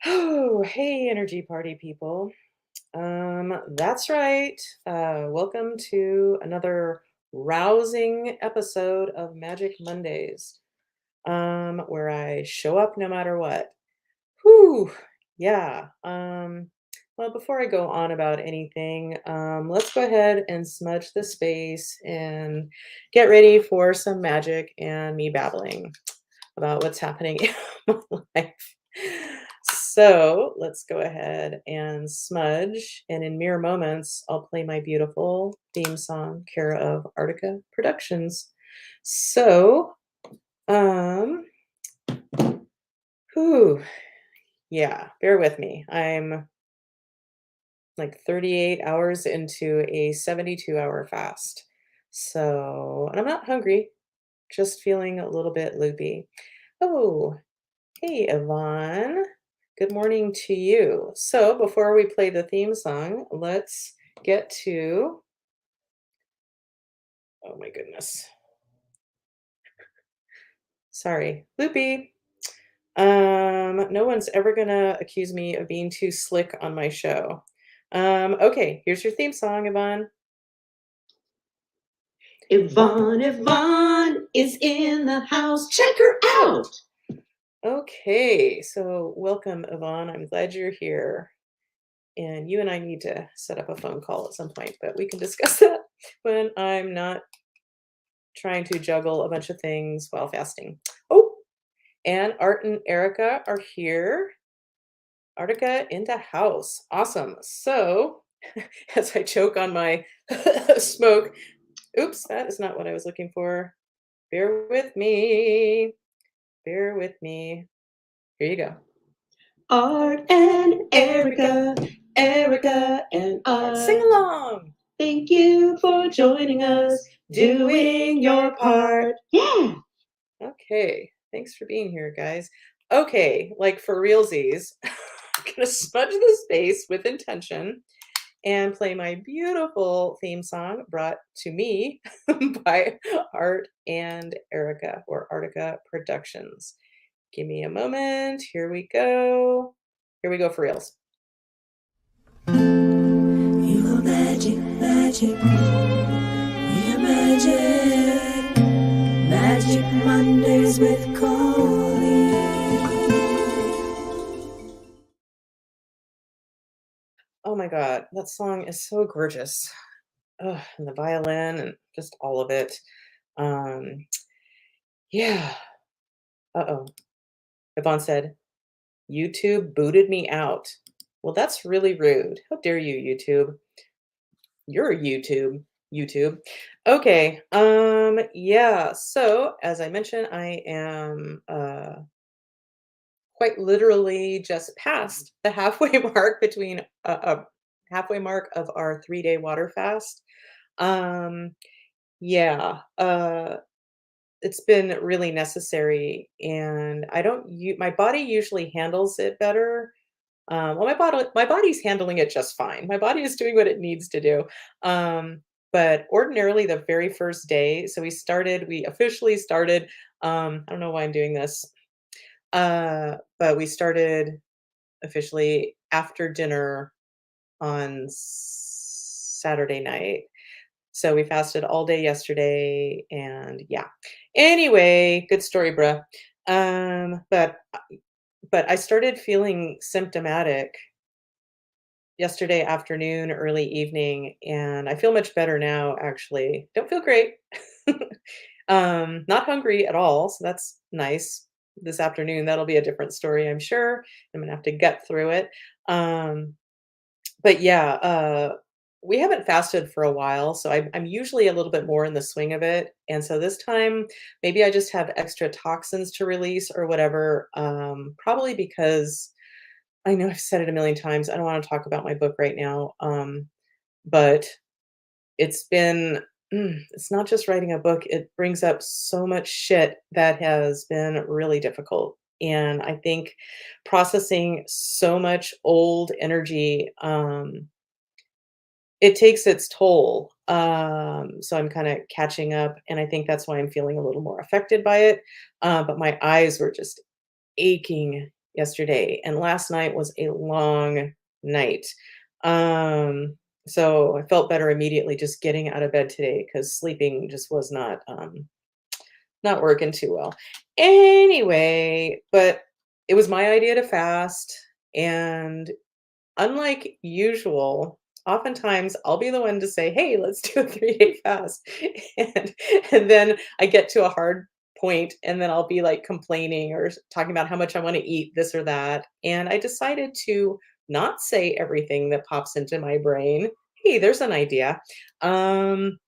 Oh, hey, energy party people. That's right. Welcome to another rousing episode of Magic Mondays, where I show up no matter what. Whew, yeah. Well, before I go on about anything, let's go ahead and smudge the space and get ready for some magic and me babbling about what's happening in my life. So let's go ahead and smudge. And in mere moments, I'll play my beautiful theme song, care of Artica Productions. So, um, whew, yeah, bear with me. I'm like 38 hours into a 72-hour fast. So, and I'm not hungry, just feeling a little bit loopy. Oh, hey, Yvonne. Good morning to you. So, before we play the theme song, let's get to, oh my goodness. Sorry, loopy. No one's ever gonna accuse me of being too slick on my show. Okay, here's your theme song, Yvonne. Yvonne is in the house. Check her out. Okay, so welcome, Yvonne. I'm glad you're here. And you and I need to set up a phone call at some point, but we can discuss that when I'm not trying to juggle a bunch of things while fasting. Oh, and Art and Erica are here. Artica in the house. Awesome. So, as I choke on my smoke, oops, that is not what I was looking for. Bear with me. Bear with me. Here you go. Art and Erica, Erica and Art. Sing along. Thank you for joining us, doing your part. Yeah. Okay. Thanks for being here, guys. Okay, like for realsies, I'm gonna smudge the space with intention and play my beautiful theme song brought to me by Art and Erica or Artica Productions. Give me a moment. Here we go. Here we go for reals. You are magic, magic. We are magic. Magic Mondays with Colleen. Oh my God, that song is so gorgeous. Ugh, and the violin and just all of it. Um, yeah. Uh-oh. Yvonne said, YouTube booted me out. Well, that's really rude. How dare you, YouTube? You're YouTube. YouTube. Okay. Yeah. So as I mentioned, I am quite literally just past the halfway mark between halfway mark of our 3-day water fast. Um, yeah. It's been really necessary, and I don't my body usually handles it better. Well, my body's handling it just fine. My body is doing what it needs to do. But ordinarily the very first day, so we officially started, I don't know why I'm doing this. But we started officially after dinner on Saturday night. So we fasted all day yesterday and yeah. Anyway, good story, bruh. But I started feeling symptomatic yesterday afternoon, early evening, and I feel much better now, actually. Don't feel great. Not hungry at all, so that's nice. This afternoon, that'll be a different story, I'm sure. I'm gonna have to gut through it. Um, but yeah, we haven't fasted for a while, so I'm usually a little bit more in the swing of it. And so this time, maybe I just have extra toxins to release or whatever. Probably because I know I've said it a million times. I don't want to talk about my book right now. But it's been, it's not just writing a book, it brings up so much shit that has been really difficult. And I think processing so much old energy, it takes its toll. So I'm kind of catching up, and I think that's why I'm feeling a little more affected by it. But my eyes were just aching yesterday, and last night was a long night. Um, so I felt better immediately just getting out of bed today because sleeping just was not working too well. Anyway, but it was my idea to fast, and unlike usual, oftentimes I'll be the one to say, "Hey, let's do a 3-day fast." And and then I get to a hard point, and then I'll be, like, complaining or talking about how much I wanna eat this or that, and I decided to not say everything that pops into my brain. "Hey, there's an idea." Um,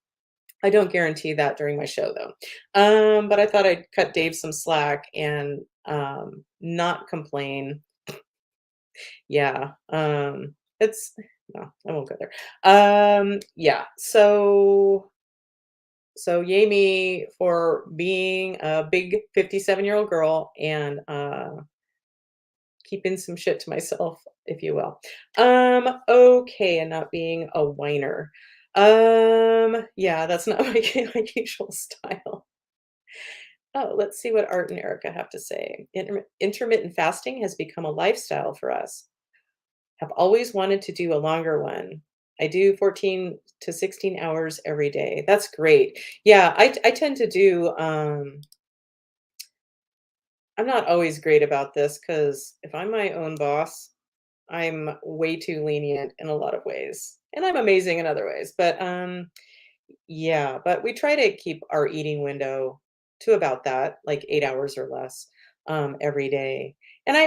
I don't guarantee that during my show, though. But I thought I'd cut Dave some slack and, not complain. Yeah, it's no, I won't go there. Yeah, so yay me for being a big 57-year-old girl and, keeping some shit to myself, if you will. Okay, and not being a whiner. Yeah, that's not my usual style. Oh, let's see what Art and Erica have to say. Intermittent fasting has become a lifestyle for us. Have always wanted to do a longer one. I do 14 to 16 hours every day. That's great. Yeah, I tend to do, I'm not always great about this because if I'm my own boss, I'm way too lenient in a lot of ways, and I'm amazing in other ways. But yeah, but we try to keep our eating window to about that, like 8 hours or less, every day. And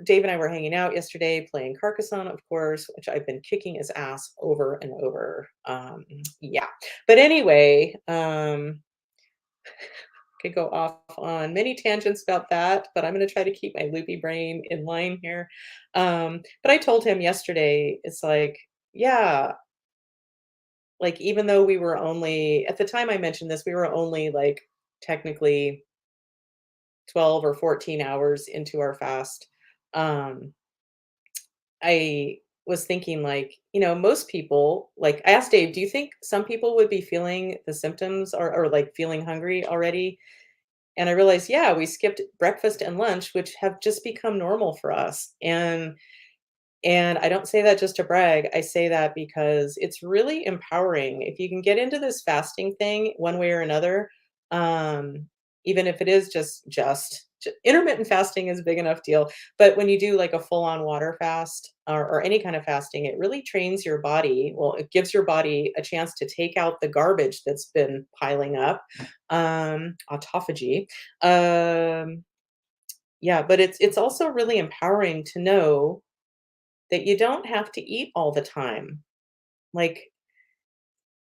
Dave and I were hanging out yesterday playing Carcassonne, of course, which I've been kicking his ass over and over. Yeah. But anyway, could go off on many tangents about that, but I'm going to try to keep my loopy brain in line here. But I told him yesterday, it's like, yeah, like even though we were only at the time I mentioned this, we were only like technically 12 or 14 hours into our fast. Um, I was thinking like, most people, like I asked Dave, do you think some people would be feeling the symptoms or like feeling hungry already? And I realized, yeah, we skipped breakfast and lunch, which have just become normal for us. And I don't say that just to brag. I say that because it's really empowering. If you can get into this fasting thing one way or another, um, even if it is intermittent fasting is a big enough deal. But when you do like a full on water fast or any kind of fasting, it really trains your body. Well, it gives your body a chance to take out the garbage that's been piling up, autophagy. Um, yeah, but it's also really empowering to know that you don't have to eat all the time. Like,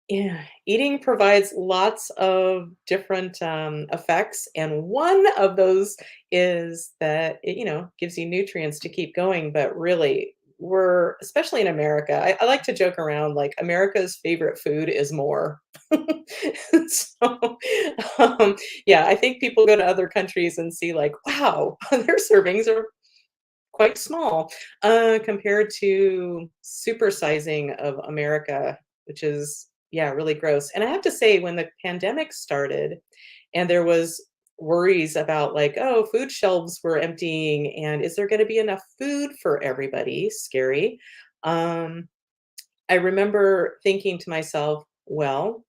yeah, eating provides lots of different effects, and one of those is that it, gives you nutrients to keep going. But really, we're especially in America. I like to joke around like America's favorite food is more. so, yeah, I think people go to other countries and see like, wow, their servings are quite small, compared to supersizing of America, which is, yeah, really gross. And I have to say, when the pandemic started and there was worries about like, oh, food shelves were emptying and is there going to be enough food for everybody? Scary. Um, I remember thinking to myself, well,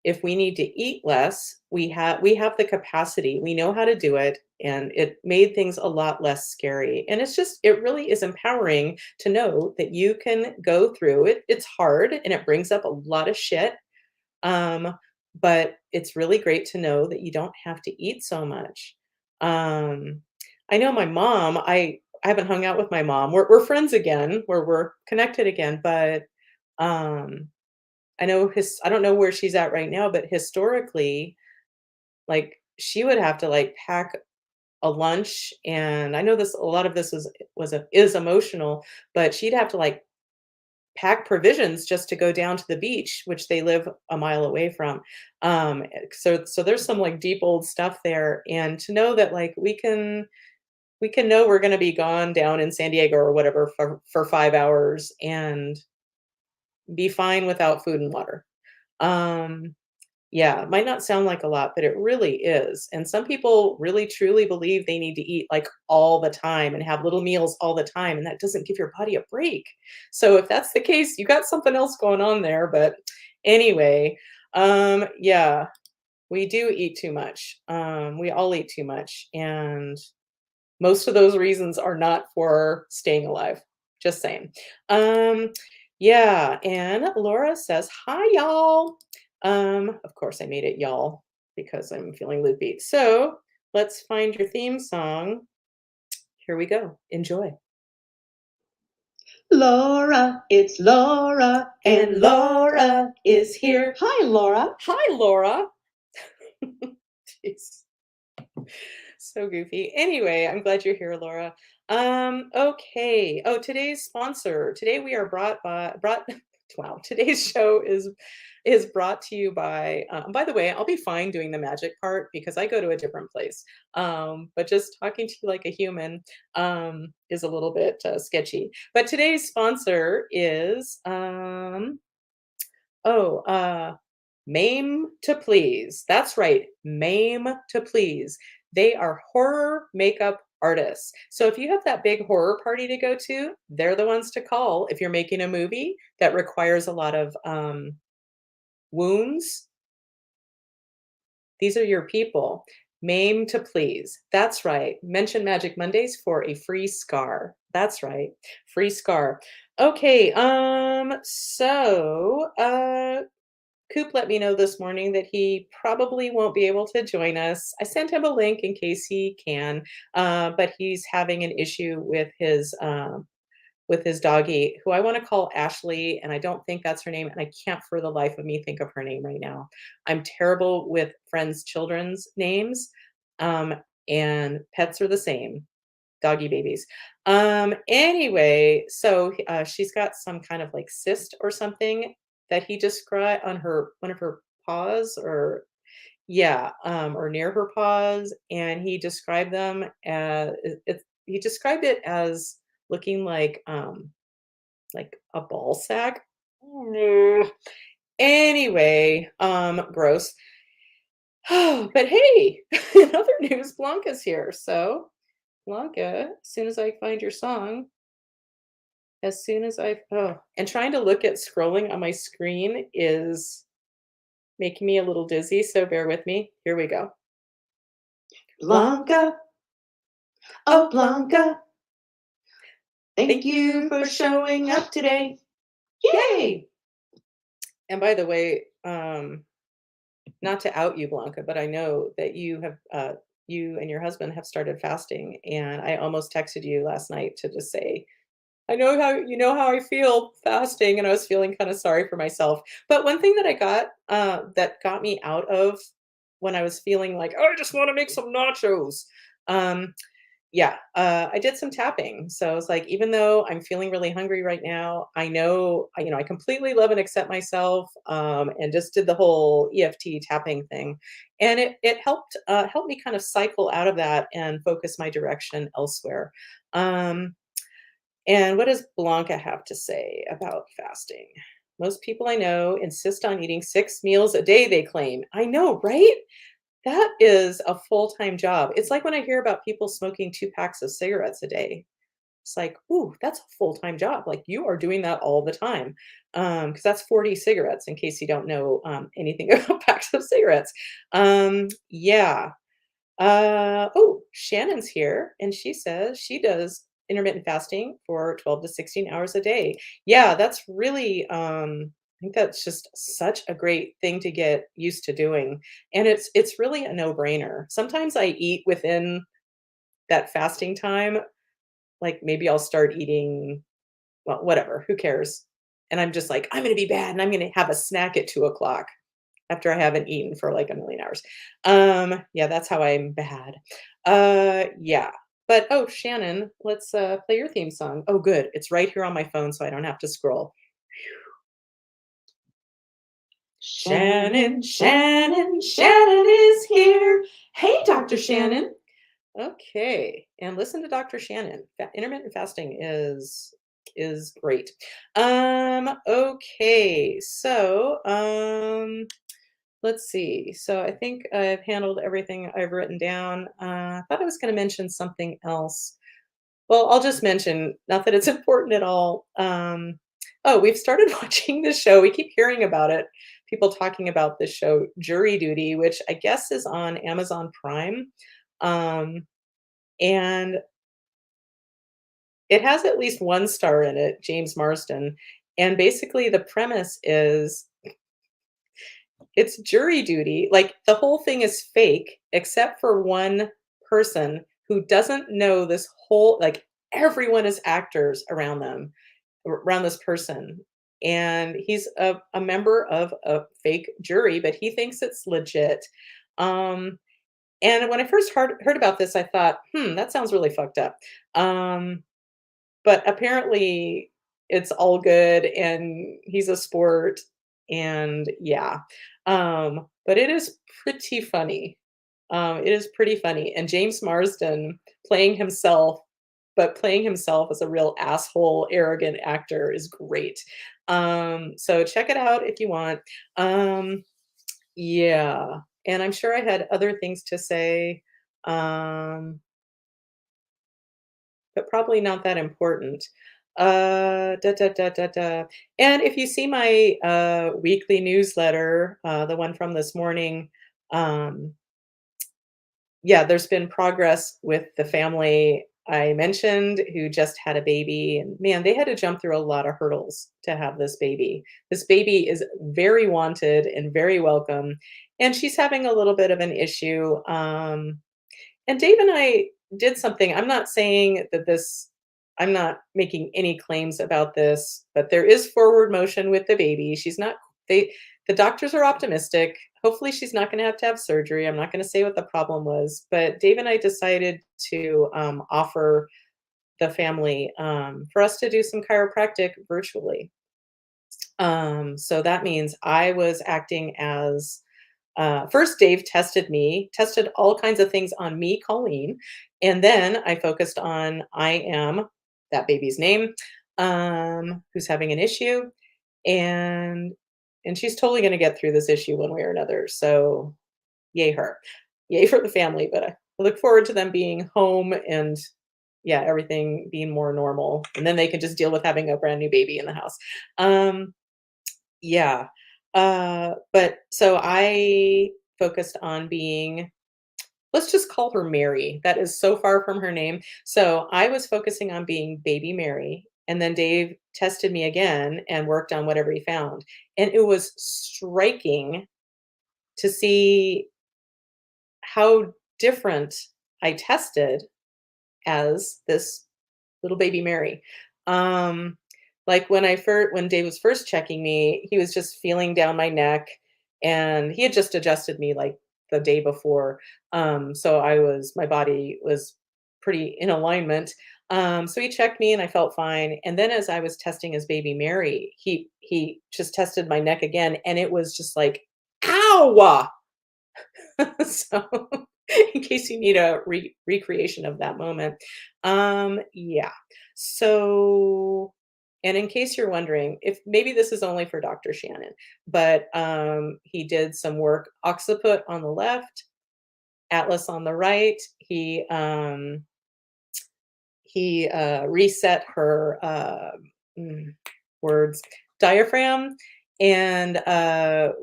if we need to eat less, we have the capacity. We know how to do it, and it made things a lot less scary. And it really is empowering to know that you can go through it. It's hard and it brings up a lot of shit. Um, but it's really great to know that you don't have to eat so much. Um, I know my mom, I haven't hung out with my mom. We're friends again, we're connected again, but um I don't know where she's at right now, but historically, like, she would have to, like, pack a lunch, and I know this a lot of this is emotional, but she'd have to, like, pack provisions just to go down to the beach, which they live a mile away from. So there's some, like, deep old stuff there, and to know that, like, we can know we're gonna be gone down in San Diego or whatever for 5 hours and be fine without food and water. Um Yeah, it might not sound like a lot, but it really is. And some people really truly believe they need to eat like all the time and have little meals all the time, and that doesn't give your body a break. So if that's the case, you got something else going on there. But anyway, yeah, we do eat too much. We all eat too much. And most of those reasons are not for staying alive. Just saying. Um, yeah, and Laura says, "Hi, y'all." Of course, I made it y'all because I'm feeling loopy. So let's find your theme song. Here we go. Enjoy. Laura, it's Laura, and Laura is here. Hi, Laura. Hi, Laura. Jeez. So goofy. Anyway, I'm glad you're here, Laura. Okay. Oh, today's sponsor. Today we are brought wow, today's show is brought to you by the way, I'll be fine doing the magic part because I go to a different place. But just talking to you like a human is a little bit sketchy. But today's sponsor is oh, Maim to Please. That's right, Maim to Please. They are horror makeup artists. So if you have that big horror party to go to, they're the ones to call if you're making a movie that requires a lot of wounds. These are your people. Maim to Please. That's right. Mention Magic Mondays for a free scar. That's right. Free scar. Okay, Koop let me know this morning that he probably won't be able to join us. I sent him a link in case he can, but he's having an issue with his doggy, who I want to call Ashley, and I don't think that's her name, and I can't for the life of me think of her name right now. I'm terrible with friends' children's names, um, and pets are the same doggy babies. Anyway, so she's got some kind of like cyst or something that he described on her one of her paws, or yeah, or near her paws, and he described them as he described it as looking like a ball sack. Mm. Anyway, gross. But hey, in other news, Blanca's here. So Blanca, as soon as I find your song, as soon as I oh, and trying to look at scrolling on my screen is making me a little dizzy, so bear with me. Here we go. Blanca, oh Blanca, thank you for showing up today. Yay! And by the way, not to out you, Blanca, but I know that you and your husband have started fasting, and I almost texted you last night to just say, I know how you know how I feel fasting, and I was feeling kind of sorry for myself. But one thing that I got that got me out of when I was feeling like, oh, I just want to make some nachos. Um, yeah, I did some tapping. So I was like, even though I'm feeling really hungry right now, I know, I completely love and accept myself, and just did the whole EFT tapping thing, and it helped me kind of cycle out of that and focus my direction elsewhere. Um, and what does Blanca have to say about fasting? Most people I know insist on eating 6 meals a day, they claim. I know, right? That is a full-time job. It's like when I hear about people smoking 2 packs of cigarettes a day. It's like, ooh, that's a full-time job. Like you are doing that all the time. Because that's 40 cigarettes, in case you don't know anything about packs of cigarettes. Yeah. Oh, Shannon's here, and she says she does intermittent fasting for 12 to 16 hours a day. Yeah, that's really, I think that's just such a great thing to get used to doing, and it's really a no-brainer. Sometimes I eat within that fasting time, like maybe I'll start eating, well, whatever, who cares? And I'm just like, I'm gonna be bad, and I'm gonna have a snack at 2 o'clock after I haven't eaten for like a million hours. Yeah, that's how I'm bad. Yeah. But oh, Shannon, let's play your theme song. Oh, good. It's right here on my phone, so I don't have to scroll. Shannon, Shannon, Shannon is here. Hey, Dr. Shannon. Okay, and listen to Dr. Shannon. Intermittent fasting is great. Okay, so let's see. So I think I've handled everything I've written down. I thought I was going to mention something else. Well, I'll just mention, not that it's important at all. Oh, we've started watching this show. We keep hearing about it. People talking about this show, Jury Duty, which I guess is on Amazon Prime. Um, and it has at least one star in it, James Marsden. And basically, the premise is it's jury duty. Like the whole thing is fake, except for one person who doesn't know this whole, like everyone is actors around them, around this person. And he's a member of a fake jury, but he thinks it's legit. Um, and when I first heard about this, I thought, that sounds really fucked up. Um, but apparently it's all good and he's a sport and yeah. But it is pretty funny. It is pretty funny. And James Marsden playing himself, but playing himself as a real asshole, arrogant actor is great. So check it out if you want. Um, yeah. And I'm sure I had other things to say. Um, but probably not that important. Da, da, da, da, da. And if you see my weekly newsletter, the one from this morning, um, yeah, there's been progress with the family I mentioned who just had a baby. And man, they had to jump through a lot of hurdles to have this baby. This baby is very wanted and very welcome. And she's having a little bit of an issue. And Dave and I did something. I'm not saying that this, I'm not making any claims about this, but there is forward motion with the baby. She's not, they, the doctors are optimistic. Hopefully, she's not going to have surgery. I'm not going to say what the problem was, but Dave and I decided to offer the family for us to do some chiropractic virtually. So that means I was acting as first, Dave tested me, tested all kinds of things on me, Colleen, and then I focused on I am that baby's name, who's having an issue, and and she's totally going to get through this issue one way or another. So, yay her, yay for the family. But I look forward to them being home and yeah, everything being more normal, and then they can just deal with having a brand new baby in the house. Um, yeah. But so I focused on being, let's just call her Mary. That is so far from her name. So I was focusing on being baby Mary. And then Dave tested me again and worked on whatever he found. And it was striking to see how different I tested as this little baby Mary. Um, like when Dave was first checking me, he was just feeling down my neck, and he had just adjusted me like the day before. So my body was pretty in alignment. So he checked me and I felt fine. And then as I was testing his baby Mary, he just tested my neck again, and it was just like, ow! So in case you need a recreation of that moment. Yeah. So, and in case you're wondering, if maybe this is only for Dr. Shannon, but he did some work, occiput on the left, atlas on the right. He reset her mm, words, diaphragm, and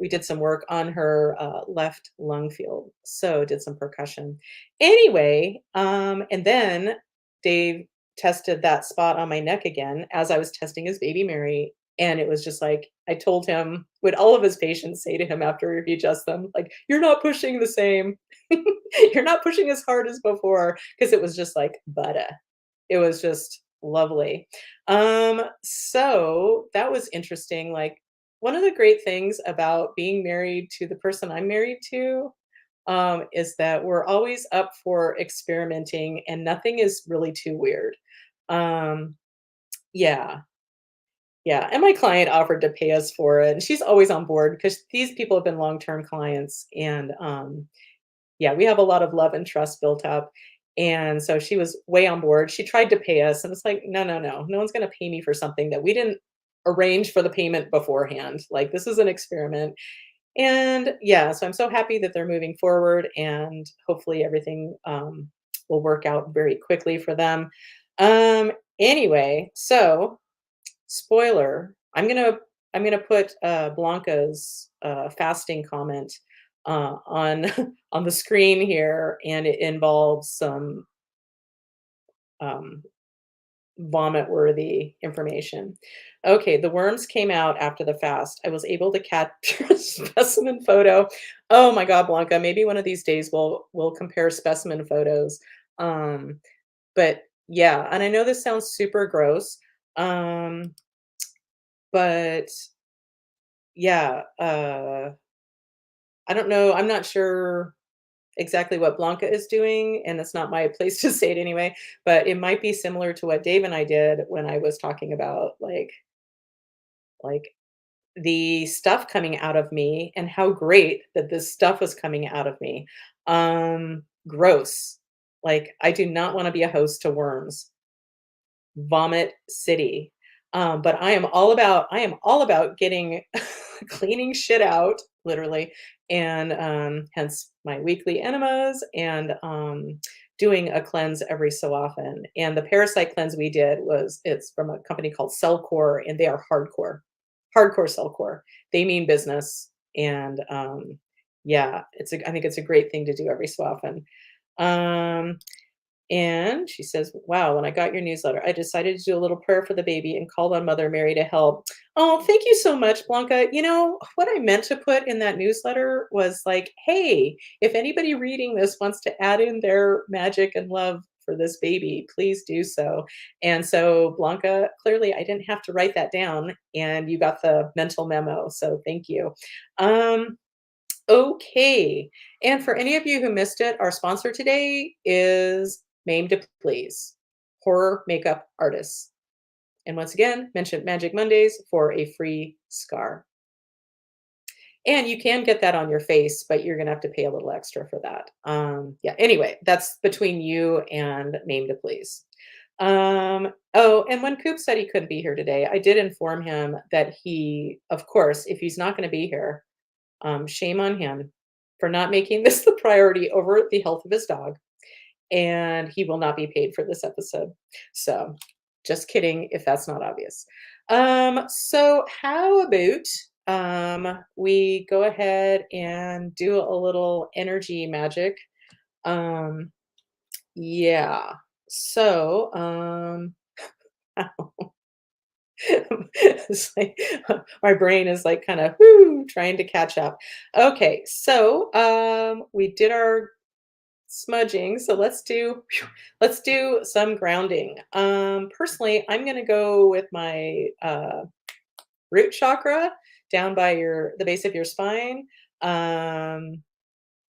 we did some work on her left lung field. So did some percussion. Anyway, and then Dave tested that spot on my neck again as I was testing his baby Mary. And it was just like, I told him, what all of his patients say to him after he adjusts them, like, you're not pushing the same. You're not pushing as hard as before. Because it was just like butter. It was just lovely. So that was interesting. Like one of the great things about being married to the person I'm married to is that we're always up for experimenting and nothing is really too weird. Um, yeah, yeah. And my client offered to pay us for it. And she's always on board because these people have been long-term clients. And yeah, we have a lot of love and trust built up. And so she was way on board. She tried to pay us, and it's like, no, no, no, no one's going to pay me for something that we didn't arrange for the payment beforehand. Like, this is an experiment. And yeah, so I'm so happy that they're moving forward and hopefully everything will work out very quickly for them. Anyway, so spoiler, I'm gonna put Blanca's fasting comment on on the screen here, and it involves some um, vomit-worthy information. Okay, the worms came out after the fast. I was able to capture a specimen photo. Oh my God, Blanca, maybe one of these days we'll compare specimen photos. Um, but yeah, and I know this sounds super gross, um, but yeah, I don't know. I'm not sure exactly what Blanca is doing, and it's not my place to say it anyway, but it might be similar to what Dave and I did when I was talking about like the stuff coming out of me and how great that this stuff was coming out of me. Gross. Like I do not want to be a host to worms. Vomit city. But I am all about getting cleaning shit out, literally, and hence my weekly enemas and doing a cleanse every so often. And the parasite cleanse we did it's from a company called Cellcore, and they are hardcore Cellcore. They mean business, and yeah, I think it's a great thing to do every so often. Um, and she says, "Wow, when I got your newsletter, I decided to do a little prayer for the baby and called on Mother Mary to help." Oh, thank you so much, Blanca. You know, what I meant to put in that newsletter was like, hey, if anybody reading this wants to add in their magic and love for this baby, please do so. And so, Blanca, clearly I didn't have to write that down, and you got the mental memo. So, thank you. Um, Okay. And for any of you who missed it, our sponsor today is Maimed to Please, horror makeup artists. And once again, mention Magic Mondays for a free scar. And you can get that on your face, but you're going to have to pay a little extra for that. Yeah, anyway, that's between you and Maimed to Please. Oh, and when Coop said he couldn't be here today, I did inform him that he, of course, if he's not going to be here, shame on him for not making this the priority over the health of his dog, and he will not be paid for this episode. So, just kidding if that's not obvious. So how about we go ahead and do a little energy magic? Um, yeah. So, it's like my brain is like kind of whoo trying to catch up. Okay, so we did our smudging, so let's do some grounding. Personally, I'm gonna go with my root chakra down by the base of your spine. Um,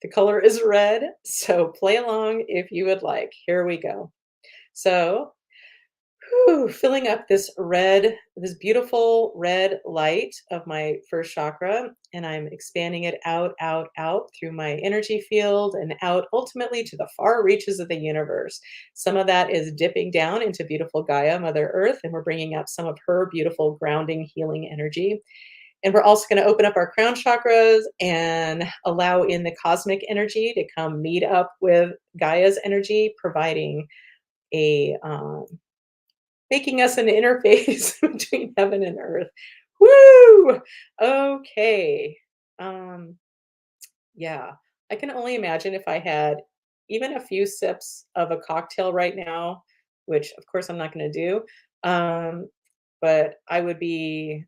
the color is red, so play along if you would like. Here we go. So whew, filling up this beautiful red light of my first chakra, and I'm expanding it out, out, out through my energy field and out ultimately to the far reaches of the universe. Some of that is dipping down into beautiful Gaia, Mother Earth, and we're bringing up some of her beautiful grounding, healing energy. And we're also going to open up our crown chakras and allow in the cosmic energy to come meet up with Gaia's energy, providing a making us an interface between heaven and earth. Woo! Okay. Um, yeah. I can only imagine if I had even a few sips of a cocktail right now, which of course I'm not going to do. Um, but I would be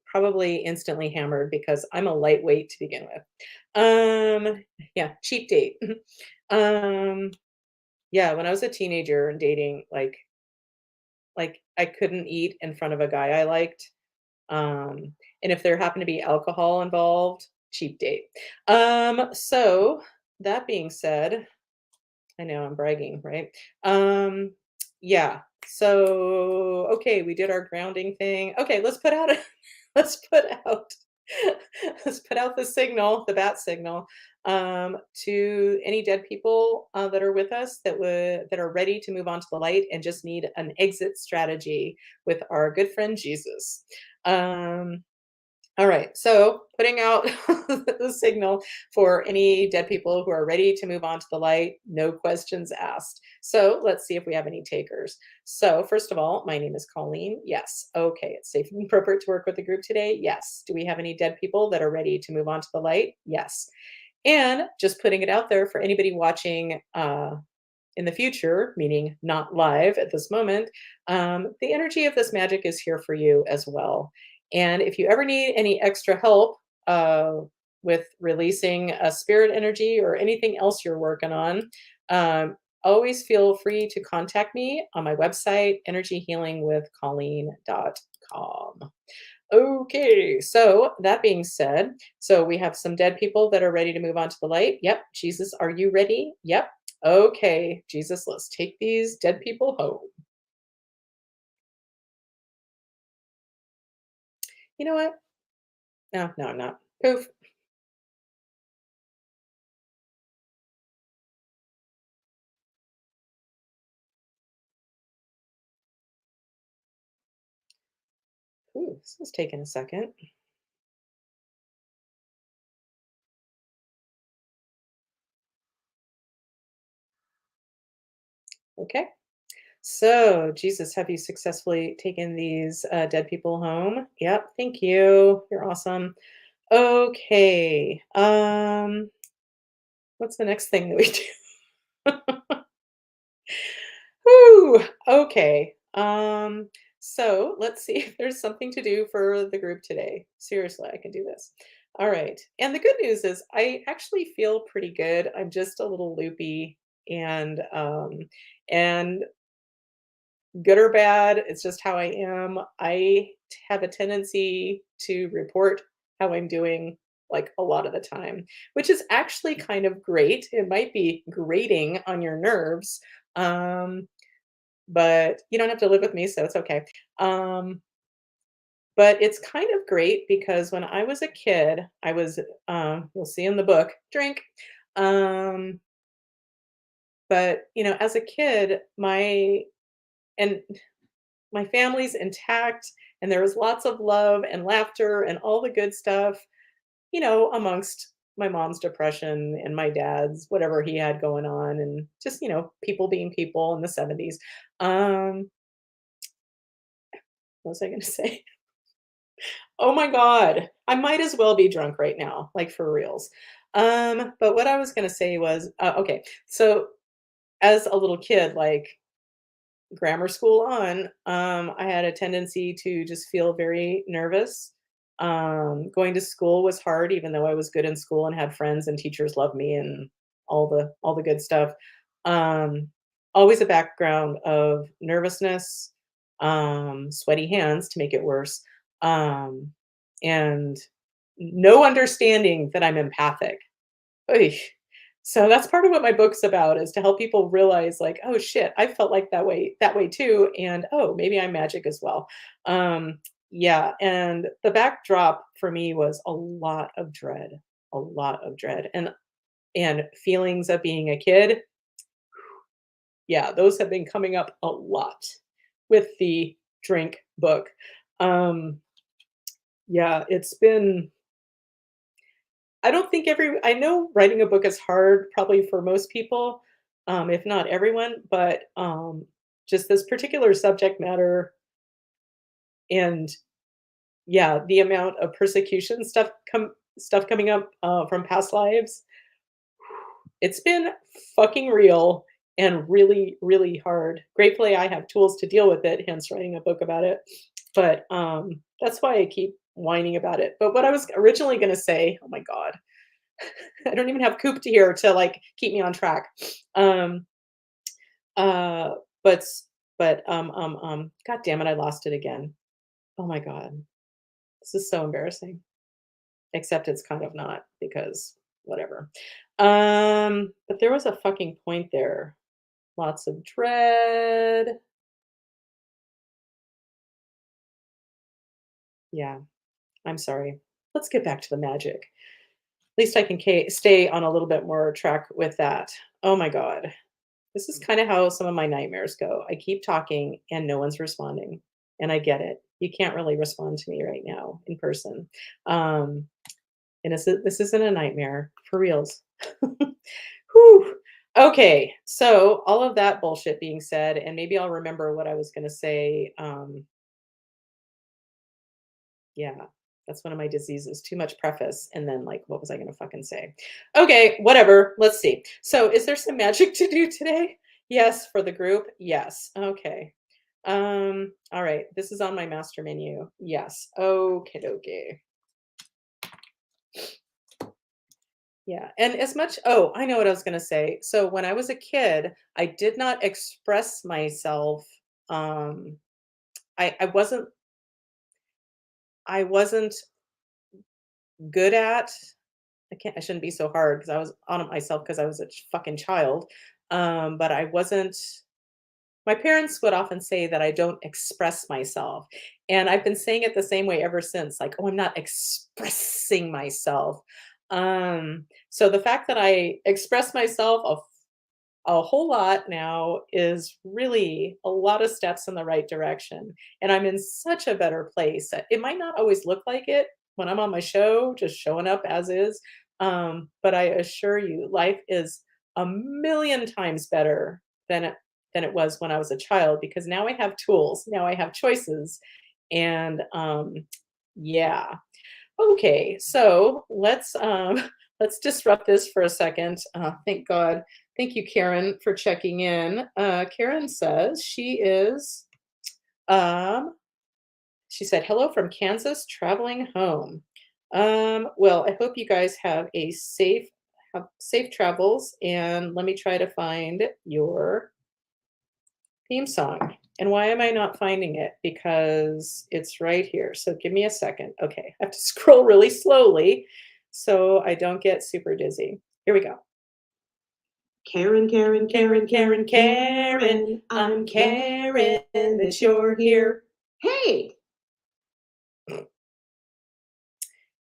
probably instantly hammered because I'm a lightweight to begin with. Yeah, cheap date. um, yeah, when I was a teenager and dating, like, I couldn't eat in front of a guy I liked, and if there happened to be alcohol involved, cheap date. So that being said, I know I'm bragging, right? Um, yeah. So, okay, we did our grounding thing. Okay, let's put out a let's put out let's put out the signal, the bat signal, to any dead people that are with us that are ready to move on to the light and just need an exit strategy with our good friend Jesus. Um, All right, so putting out the signal for any dead people who are ready to move on to the light, no questions asked. So let's see if we have any takers. So, first of all, my name is Colleen. Yes. Okay, it's safe and appropriate to work with the group today. Yes. Do we have any dead people that are ready to move on to the light? Yes. And just putting it out there for anybody watching in the future, meaning not live at this moment, the energy of this magic is here for you as well. And if you ever need any extra help with releasing a spirit energy or anything else you're working on, always feel free to contact me on my website, energyhealingwithcolleen.com. Okay, so that being said, so we have some dead people that are ready to move on to the light. Yep. Jesus, are you ready? Yep. Okay, Jesus, let's take these dead people home. You know what? No, no, I'm not. Poof. Ooh, this is taking a second. Okay. So, Jesus, have you successfully taken these dead people home? Yep. Thank you. You're awesome. Okay. What's the next thing that we do? Whew, okay. So let's see if there's something to do for the group today. Seriously, I can do this. All right. And the good news is I actually feel pretty good. I'm just a little loopy and good or bad, it's just how I am. I have a tendency to report how I'm doing like a lot of the time, which is actually kind of great. It might be grating on your nerves. Um, but you don't have to live with me, so it's okay. Um, but it's kind of great because when I was a kid, I was, you'll see in the book, drink. Um, but as a kid, and my family's intact, and there was lots of love and laughter and all the good stuff, amongst my mom's depression and my dad's whatever he had going on, and just people being people in the 70s. Um, what was I going to say? Oh my God. I might as well be drunk right now, like for reals. But what I was going to say was, okay. So as a little kid, like grammar school on, I had a tendency to just feel very nervous. Going to school was hard, even though I was good in school and had friends and teachers loved me and all the good stuff. Um, Always a background of nervousness, sweaty hands to make it worse, um, and no understanding that I'm empathic. Oy. So that's part of what my book's about, is to help people realize like, "Oh shit, I felt like that way too, and oh, maybe I'm magic as well." Yeah, and the backdrop for me was a lot of dread, and feelings of being a kid. Yeah, those have been coming up a lot with the drink book. Um, yeah, it's been I don't think I know writing a book is hard probably for most people, if not everyone, but just this particular subject matter and yeah, the amount of persecution stuff coming up from past lives, it's been fucking real and really, really hard. Gratefully, I have tools to deal with it, hence writing a book about it. But that's why I keep whining about it. But what I was originally going to say, oh my God, I don't even have Koop to here to like keep me on track. Um, uh, but God damn it, I lost it again. Oh my God, this is so embarrassing. Except it's kind of not because whatever. But there was a fucking point there. Lots of dread. Yeah, I'm sorry. Let's get back to the magic. At least I can stay on a little bit more track with that. Oh my God. This is kind of how some of my nightmares go. I keep talking and no one's responding. and I get it. You can't really respond to me right now in person. Um, and this isn't a nightmare for reals. Whew. Okay, so all of that bullshit being said, and maybe I'll remember what I was going to say. Yeah, that's one of my diseases. Too much preface, and then like, what was I going to fucking say? Okay, whatever. Let's see. So, is there some magic to do today? Yes, for the group. Yes. Okay. All right. This is on my master menu. Yes. Okay. Okay. Yeah. And as much, oh, I know what I was going to say. So when I was a kid, I did not express myself. Um, I wasn't good at, I shouldn't be so hard because I was on it myself because I was a fucking child. But I wasn't, my parents would often say that I don't express myself. And I've been saying it the same way ever since, like, oh, I'm not expressing myself. So the fact that I express myself a whole lot now is really a lot of steps in the right direction. And I'm in such a better place. It might not always look like it when I'm on my show, just showing up as is. But I assure you, life is a million times better than it was when I was a child because now I have tools, now I have choices. And yeah. Okay, so let's disrupt this for a second. Thank God. Thank you, Karen, for checking in. Karen says um, she said, hello from Kansas, traveling home. Well, I hope you guys have safe travels, and let me try to find your theme song. And why am I not finding it? Because it's right here. So give me a second. Okay, I have to scroll really slowly so I don't get super dizzy. Here we go. Karen, Karen, Karen, Karen, Karen. I'm Karen that you're here. Hey!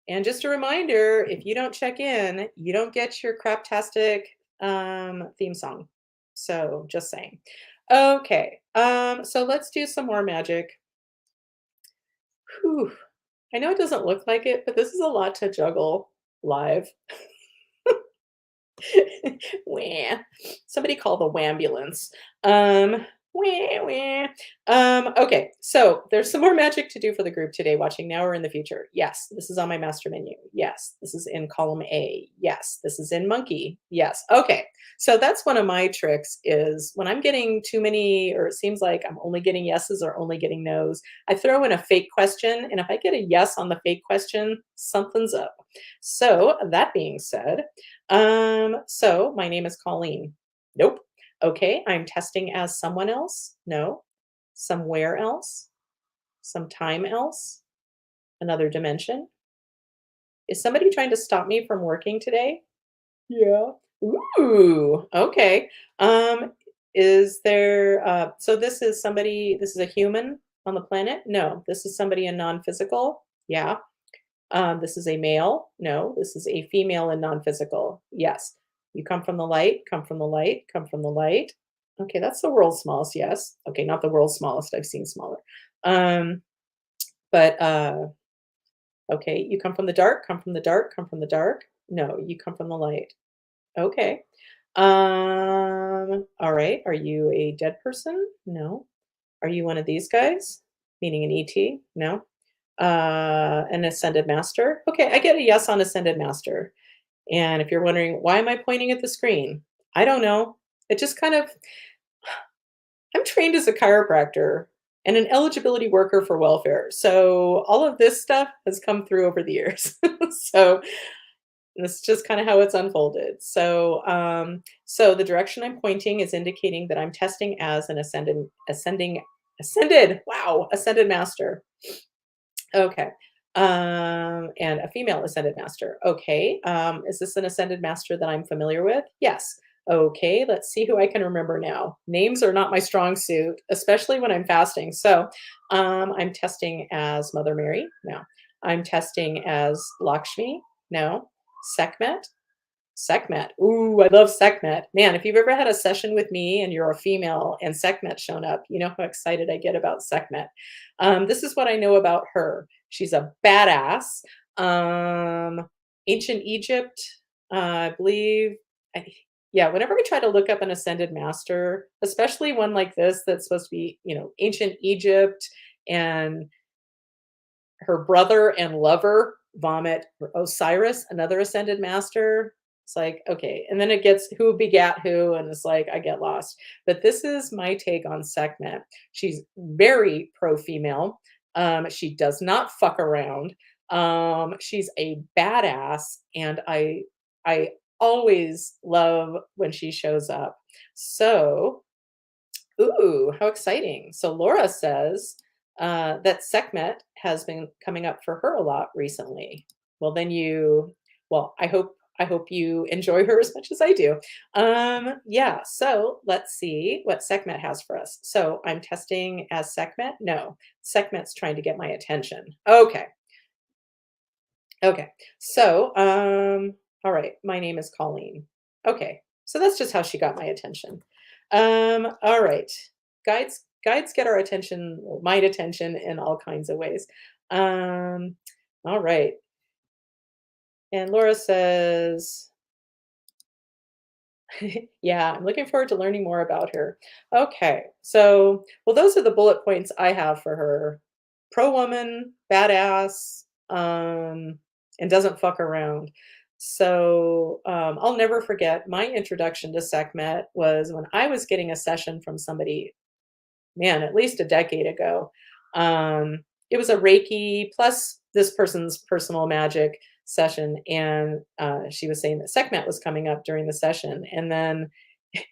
And just a reminder, if you don't check in, you don't get your craptastic theme song. So just saying. Okay, so let's do some more magic. Whew. I know it doesn't look like it, but this is a lot to juggle live. Wah. Somebody call the wambulance. Wah, wah. Okay, so there's some more magic to do for the group today, watching now or in the future. Yes, this is on my master menu. Yes, this is in column A. Yes, this is in monkey. Yes. Okay, so that's one of my tricks is when I'm getting too many, or it seems like I'm only getting yeses or only getting nos, I throw in a fake question. And if I get a yes on the fake question, something's up. So that being said, so my name is Colleen. Nope. Okay, I'm testing as someone else. No. Somewhere else. Sometime else. Another dimension. Is somebody trying to stop me from working today? Yeah. Ooh, okay. Is there so this is somebody, this is a human on the planet? No. This is somebody in non-physical? Yeah. This is a male. No, this is a female and non-physical. Yes. You come from the light, come from the light, come from the light. Okay, that's the world's smallest. Yes. Okay, not the world's smallest. I've seen smaller. Um, but okay, you come from the dark, come from the dark, come from the dark. No, you come from the light. Okay. All right. Are you a dead person? No. Are you one of these guys? Meaning an ET? No. An ascended master? Okay, I get a yes on ascended master. And if you're wondering, why am I pointing at the screen? I don't know. It just kind of, I'm trained as a chiropractor and an eligibility worker for welfare. So all of this stuff has come through over the years. So that's just kind of how it's unfolded. So the direction I'm pointing is indicating that I'm testing as an ascended master. Okay. And a female ascended master. Okay. Is this an ascended master that I'm familiar with? Yes. Okay. Let's see who I can remember now. Names are not my strong suit, especially when I'm fasting. So I'm testing as Mother Mary. No. I'm testing as Lakshmi. No. Sekhmet. Sekhmet. Ooh, I love Sekhmet. Man, if you've ever had a session with me and you're a female and Sekhmet's shown up, you know how excited I get about Sekhmet. This is what I know about her. She's a badass. Um, Ancient Egypt, I believe. I, yeah, whenever I try to look up an ascended master, especially one like this that's supposed to be, ancient Egypt and her brother and lover vomit Osiris, another ascended master. It's like, okay. And then it gets who begat who, and it's like, I get lost. But this is my take on Sekhmet. She's very pro female. She does not fuck around. She's a badass, and I always love when she shows up. So ooh, how exciting. So Laura says that Sekhmet has been coming up for her a lot recently. Well, then I hope you enjoy her as much as I do. Yeah, so let's see what Sekhmet has for us. So I'm testing as Sekhmet. No, Sekhmet's trying to get my attention. Okay. Okay. So, all right. My name is Colleen. Okay. So that's just how she got my attention. All right. Guides get our attention, well, my attention in all kinds of ways. Um, all right. And Laura says, yeah, I'm looking forward to learning more about her. Okay. So, well, those are the bullet points I have for her. Pro woman, badass, and doesn't fuck around. So, I'll never forget my introduction to Sekhmet was when I was getting a session from somebody, man, at least a decade ago. It was a Reiki plus this person's personal magic session, and she was saying that Sekhmet was coming up during the session, and then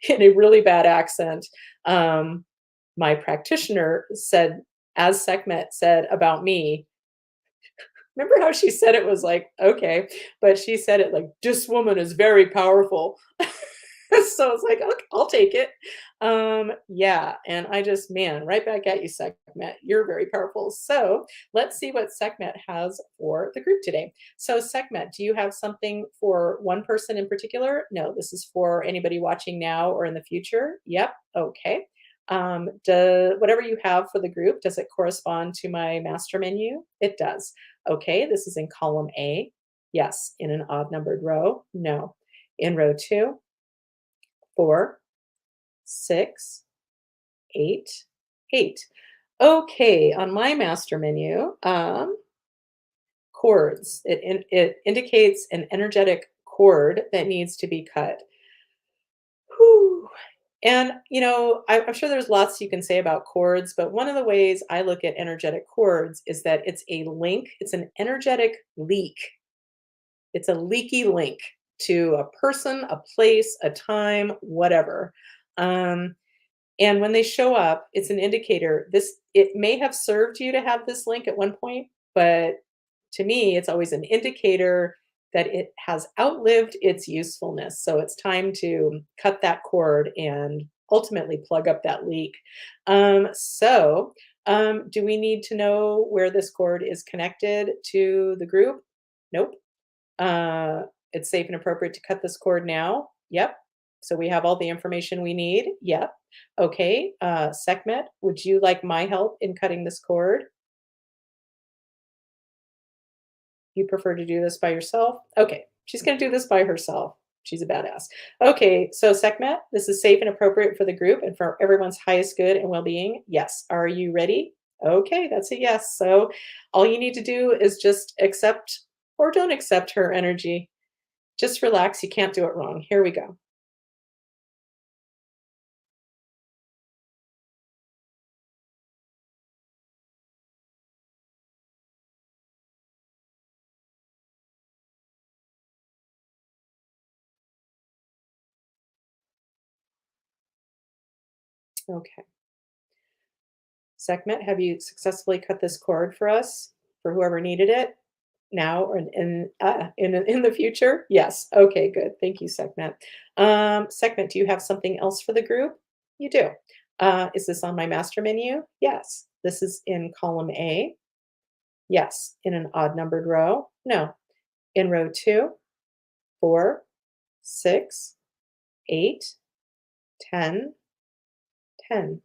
in a really bad accent, my practitioner said, as Sekhmet said about me, remember how she said it was like, okay, but she said it like, this woman is very powerful. So I was like, okay, I'll take it. Yeah, and I just, man, right back at you, Sekhmet. You're very powerful. So let's see what Sekhmet has for the group today. So Sekhmet, do you have something for one person in particular? No, this is for anybody watching now or in the future. Yep. Okay. Whatever you have for the group, does it correspond to my master menu? It does. Okay, this is in column A. Yes. In an odd numbered row? No. In row 2, 4, 6, 8, 8. Okay, on my master menu, chords. It indicates an energetic chord that needs to be cut. Whew. And I'm sure there's lots you can say about chords, but one of the ways I look at energetic chords is that it's a link. It's an energetic leak. It's a leaky link to a person, a place, a time, whatever. Um, And when they show up, it's an indicator. It may have served you to have this link at one point, but to me, it's always an indicator that it has outlived its usefulness. So it's time to cut that cord and ultimately plug up that leak. Do we need to know where this cord is connected to the group? Nope. Uh, it's safe and appropriate to cut this cord now. Yep. So we have all the information we need. Yep. Okay. Sekhmet, would you like my help in cutting this cord? You prefer to do this by yourself? Okay. She's going to do this by herself. She's a badass. Okay. So Sekhmet, this is safe and appropriate for the group and for everyone's highest good and well-being. Yes. Are you ready? Okay. That's a yes. So all you need to do is just accept or don't accept her energy. Just relax. You can't do it wrong. Here we go. Okay. Sekhmet, have you successfully cut this cord for us, for whoever needed it, now or in the future? Yes. Okay, good. Thank you, Sekhmet. Sekhmet, do you have something else for the group? You do. Is this on my master menu? Yes. This is in column A. Yes. In an odd numbered row? No. In row 2, 4, 6, 8, 10, 10.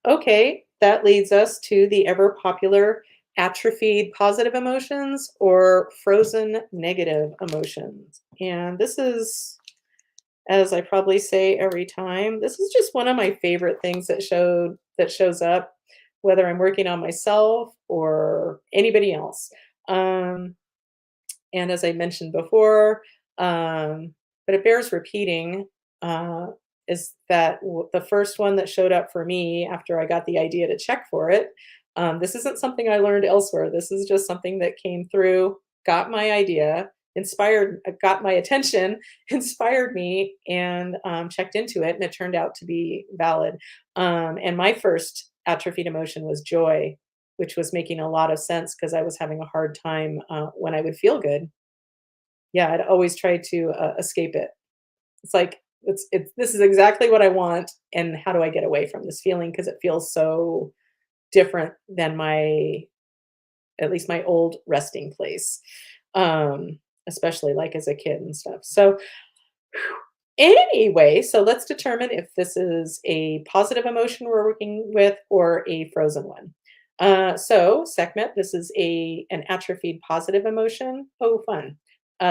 Okay, that leads us to the ever popular atrophied positive emotions or frozen negative emotions. And this is, as I probably say every time, this is just one of my favorite things that shows up, whether I'm working on myself or anybody else. Um, and as I mentioned before, but it bears repeating, uh, is that the first one that showed up for me after I got the idea to check for it. This isn't something I learned elsewhere. This is just something that came through, got my idea, got my attention, inspired me, and checked into it, and it turned out to be valid. And my first atrophied emotion was joy, which was making a lot of sense because I was having a hard time when I would feel good. Yeah, I'd always try to, escape it. It's like, it's this is exactly what I want, and how do I get away from this feeling? Because it feels so different than my at least my old resting place, especially, like, as a kid and stuff. So, anyway, so let's determine if this is a positive emotion we're working with or a frozen one. So, Sekhmet, this is an atrophied positive emotion. Oh, fun.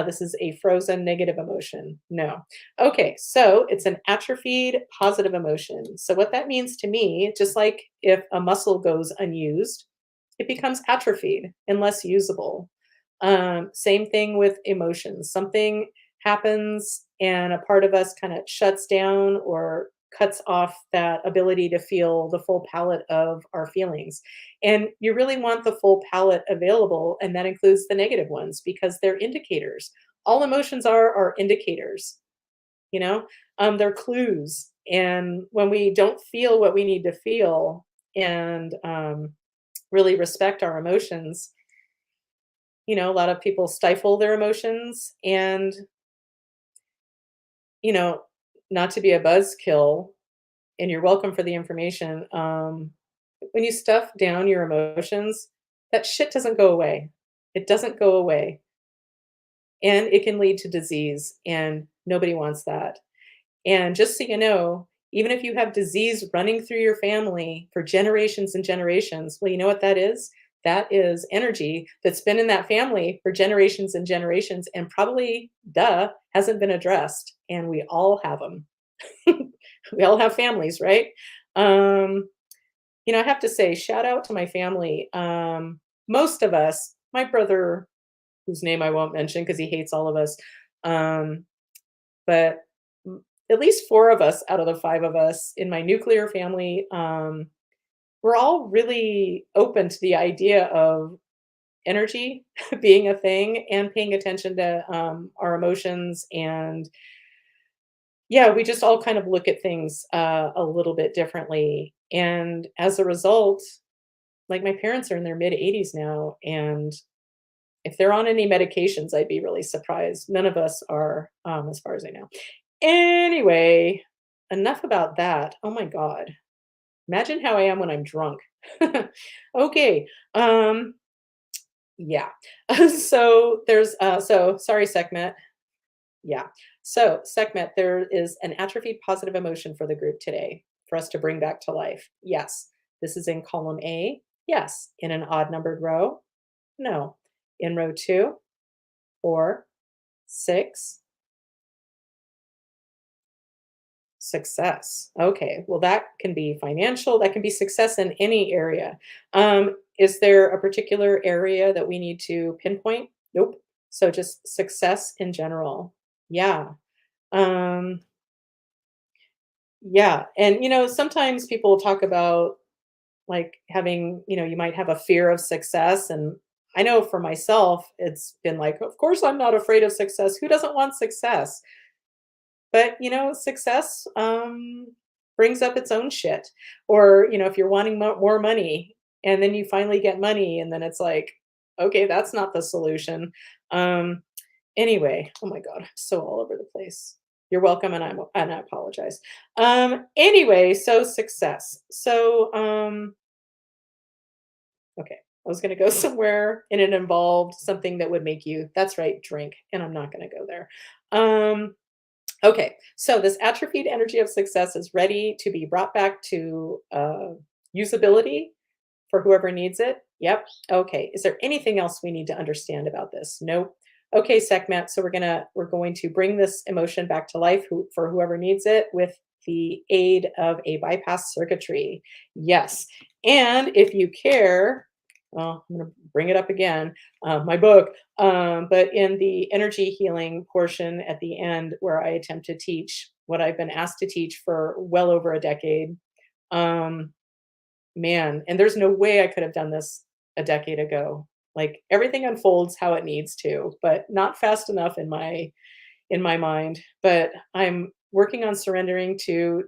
This is a frozen negative emotion. No. Okay, so it's an atrophied positive emotion. So, what that means to me, just like if a muscle goes unused, it becomes atrophied and less usable. Same thing with emotions. Something happens and a part of us kind of shuts down or cuts off that ability to feel the full palette of our feelings. And you really want the full palette available, and that includes the negative ones because they're indicators. All emotions are indicators, you know? They're clues. And when we don't feel what we need to feel and really respect our emotions, a lot of people stifle their emotions and, you know, not to be a buzzkill, and you're welcome for the information. When you stuff down your emotions, that shit doesn't go away. It doesn't go away. And it can lead to disease, and nobody wants that. And just so you know, even if you have disease running through your family for generations and generations, well, you know what that is? That is energy that's been in that family for generations and generations and probably, hasn't been addressed. And we all have them. We all have families, right? Um, I have to say, shout out to my family. Most of us, my brother, whose name I won't mention because he hates all of us, um, but at least four of us out of the five of us in my nuclear family, we're all really open to the idea of energy being a thing and paying attention to our emotions. And yeah, we just all kind of look at things a little bit differently. And as a result, like my parents are in their mid 80s now. And if they're on any medications, I'd be really surprised. None of us are, as far as I know. Anyway, enough about that. Oh my God. Imagine how I am when I'm drunk. Okay. Yeah. So sorry, Sekhmet. Yeah. So, Sekhmet, there is an atrophied positive emotion for the group today for us to bring back to life. Yes. This is in column A. Yes. In an odd numbered row. No. In row 2, 4, 6, success. Okay, well, that can be financial, that can be success in any area. Is there a particular area that we need to pinpoint? Nope. So just success in general. Yeah. Um, yeah. And, sometimes people talk about like having, you might have a fear of success. And I know for myself, it's been like, of course, I'm not afraid of success. Who doesn't want success? But, success, brings up its own shit. Or, if you're wanting more money and then you finally get money and then it's like, okay, that's not the solution. Um, anyway, oh my God, I'm so all over the place. You're welcome, and I apologize. Anyway, so success. So, okay, I was gonna go somewhere and it involved something that would make you, that's right, drink, and I'm not gonna go there. Um, Okay, so this atrophied energy of success is ready to be brought back to usability for whoever needs it. Yep. Okay. Is there anything else we need to understand about this? Nope. Okay, Sekhmet. So we're going to bring this emotion back to life for whoever needs it with the aid of a bypass circuitry. Yes. And if you care, well, I'm going to bring it up again. My book, but in the energy healing portion at the end, where I attempt to teach what I've been asked to teach for well over a decade. Um, Man, and there's no way I could have done this a decade ago. Like, everything unfolds how it needs to, but not fast enough in my mind. But I'm working on surrendering to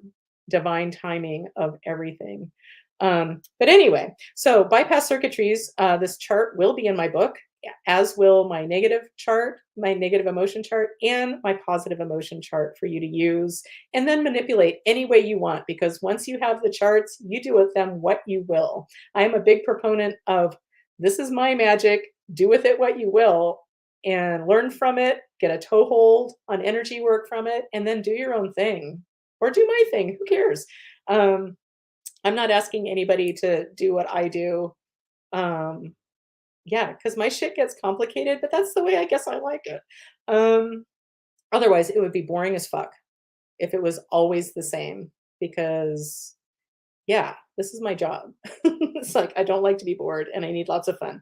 divine timing of everything. But anyway, so bypass circuitries, this chart will be in my book, as will my negative chart, my negative emotion chart, and my positive emotion chart for you to use and then manipulate any way you want. Because once you have the charts, you do with them what you will. I am a big proponent of this is my magic, do with it what you will, and learn from it, get a toehold on energy work from it, and then do your own thing or do my thing. Who cares? Um, I'm not asking anybody to do what I do. Um, yeah, because my shit gets complicated, but that's the way I guess I like it. Um, Otherwise, it would be boring as fuck if it was always the same because, yeah, this is my job. It's like I don't like to be bored and I need lots of fun.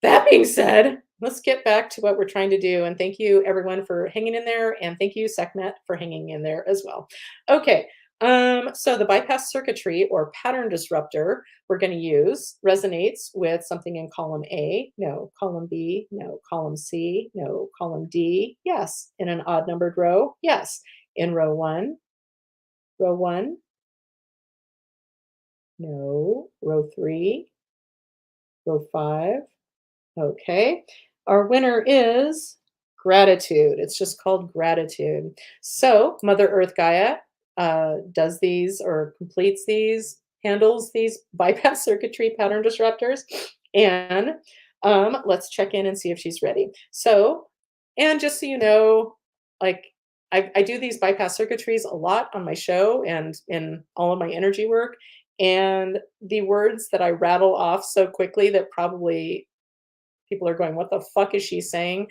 That being said, let's get back to what we're trying to do. And thank you, everyone, for hanging in there. And thank you, Sekhmet, for hanging in there as well. Okay. So the bypass circuitry or pattern disruptor we're going to use resonates with something in column A, no, column B, no, column C, no, column D, yes, in an odd numbered row, yes, in row one, no, row three, row five, okay. Our winner is gratitude. It's just called gratitude. So Mother Earth Gaia does these or completes these, handles these bypass circuitry pattern disruptors. And let's check in and see if she's ready. So, and just so you know, like I do these bypass circuitries a lot on my show and in all of my energy work. And the words that I rattle off so quickly that probably people are going, "What the fuck is she saying?"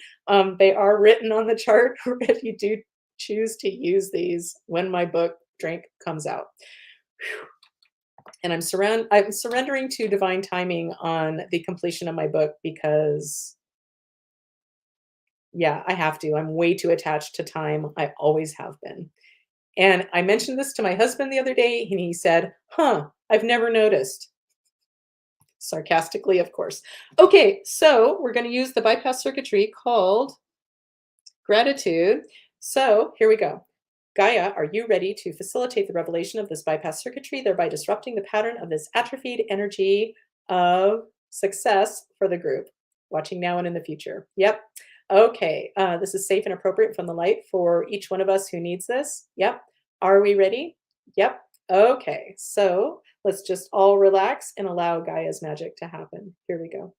They are written on the chart if you do choose to use these when my book Drink comes out. And I'm surrendering to divine timing on the completion of my book because yeah, I have to. I'm way too attached to time. I always have been. And I mentioned this to my husband the other day and he said, "Huh, I've never noticed." Sarcastically, of course. Okay, so we're going to use the bypass circuitry called gratitude. So here we go. Gaia, are you ready to facilitate the revelation of this bypass circuitry, thereby disrupting the pattern of this atrophied energy of success for the group? Watching now and in the future. Yep. Okay. This is safe and appropriate from the light for each one of us who needs this. Yep. Are we ready? Yep. Okay. So let's just all relax and allow Gaia's magic to happen. Here we go.